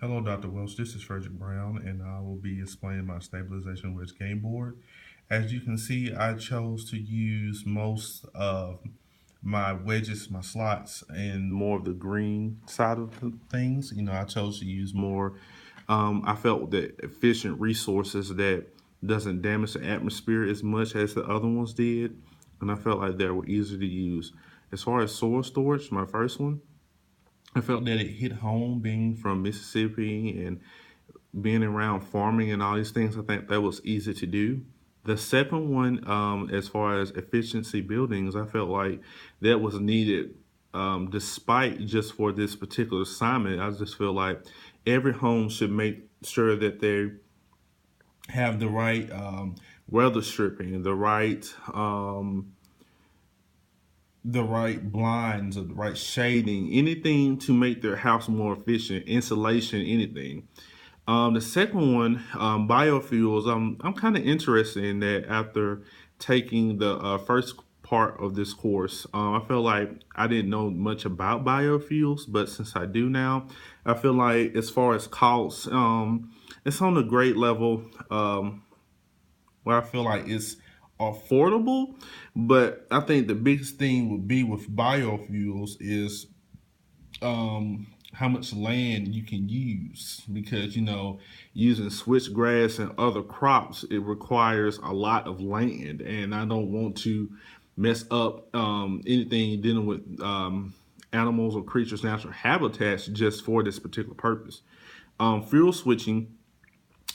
Hello, Dr. Welch. This is Frederick Brown, and I will be explaining my stabilization wedge game board. As you can see, I chose to use most of my wedges, my slots, and more of the green side of things. I chose to use more. I felt that efficient resources that doesn't damage the atmosphere as much as the other ones did, and I felt like they were easy to use. As far as soil storage, my first one, I felt that it hit home being from Mississippi and being around farming and all these things. I think that was easy to do. The second one, as far as efficiency buildings, I felt like that was needed, despite just for this particular assignment. I just feel like every home should make sure that they have the right weather stripping, the right blinds, or the right shading, anything to make their house more efficient, insulation, anything. The second one, biofuels. I'm kind of interested in that after taking the first part of this course. I feel like I didn't know much about biofuels, but since I do now, I feel like as far as costs, it's on a great level. Where I feel like it's affordable, but I think the biggest thing would be with biofuels is how much land you can use, because using switchgrass and other crops, it requires a lot of land, and I don't want to mess up anything dealing with animals or creatures natural habitats just for this particular purpose. Fuel switching,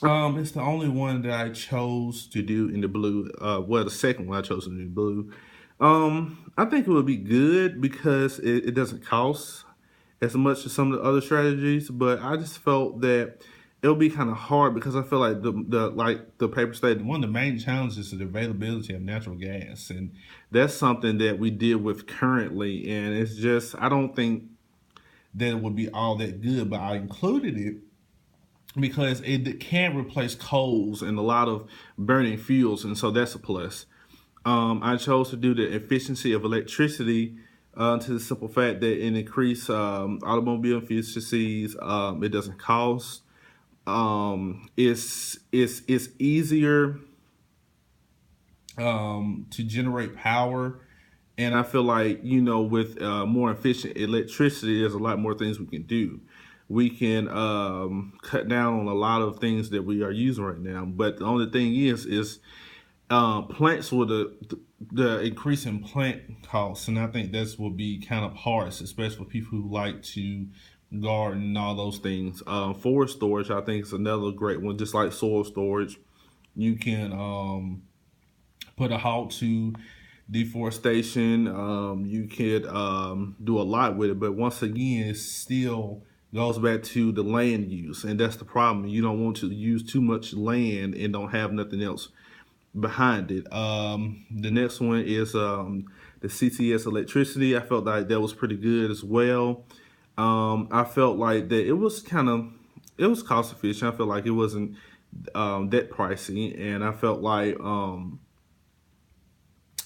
it's the only one that I chose to do in the blue. Well, the second one I chose to do in the blue. I think it would be good because it doesn't cost as much as some of the other strategies, but I just felt that it'll be kind of hard because I feel like the paper stated, one of the main challenges is the availability of natural gas, and that's something that we deal with currently, and it's just I don't think that it would be all that good, but I included it because it can replace coals and a lot of burning fuels, and so that's a plus. I chose to do the efficiency of electricity to the simple fact that it increase automobile efficiencies. It doesn't cost. It's easier to generate power, and I feel like with more efficient electricity, there's a lot more things we can do. We can cut down on a lot of things that we are using right now. But the only thing is plants with the increase in plant costs, and I think that's will be kind of harsh, especially for people who like to garden and all those things. Forest storage, I think, is another great one. Just like soil storage, you can put a halt to deforestation. You could do a lot with it, but once again, it still goes back to the land use, and that's the problem. You don't want to use too much land and don't have nothing else behind it. The next one is the CCS electricity. I felt like that was pretty good as well. I felt like that it was cost efficient. I felt like it wasn't that pricey, and I felt like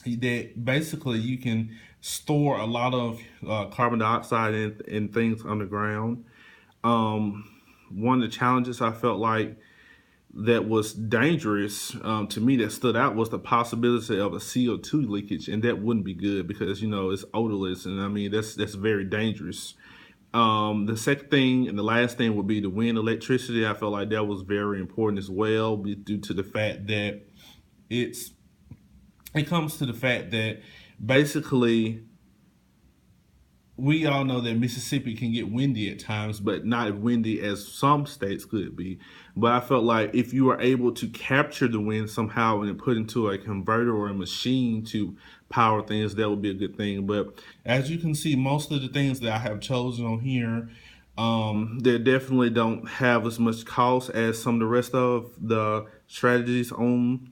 that basically you can store a lot of carbon dioxide and things underground. One of the challenges I felt like that was dangerous to me that stood out was the possibility of a CO2 leakage, and that wouldn't be good because it's odorless, and I mean that's very dangerous. The second thing and the last thing would be the wind electricity. I felt like that was very important as well, due to the fact that it's it comes to the fact that basically we all know that Mississippi can get windy at times, but not as windy as some states could be. But I felt like if you are able to capture the wind somehow and put into a converter or a machine to power things, that would be a good thing. But as you can see, most of the things that I have chosen on here, they definitely don't have as much cost as some of the rest of the strategies on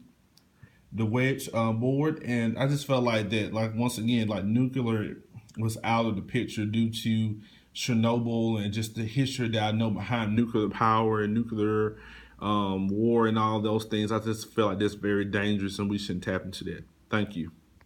the wedge board, and I just felt like that, like once again, like nuclear was out of the picture due to Chernobyl and just the history that I know behind nuclear power and nuclear war and all those things. I just feel like that's very dangerous, and we shouldn't tap into that. Thank you.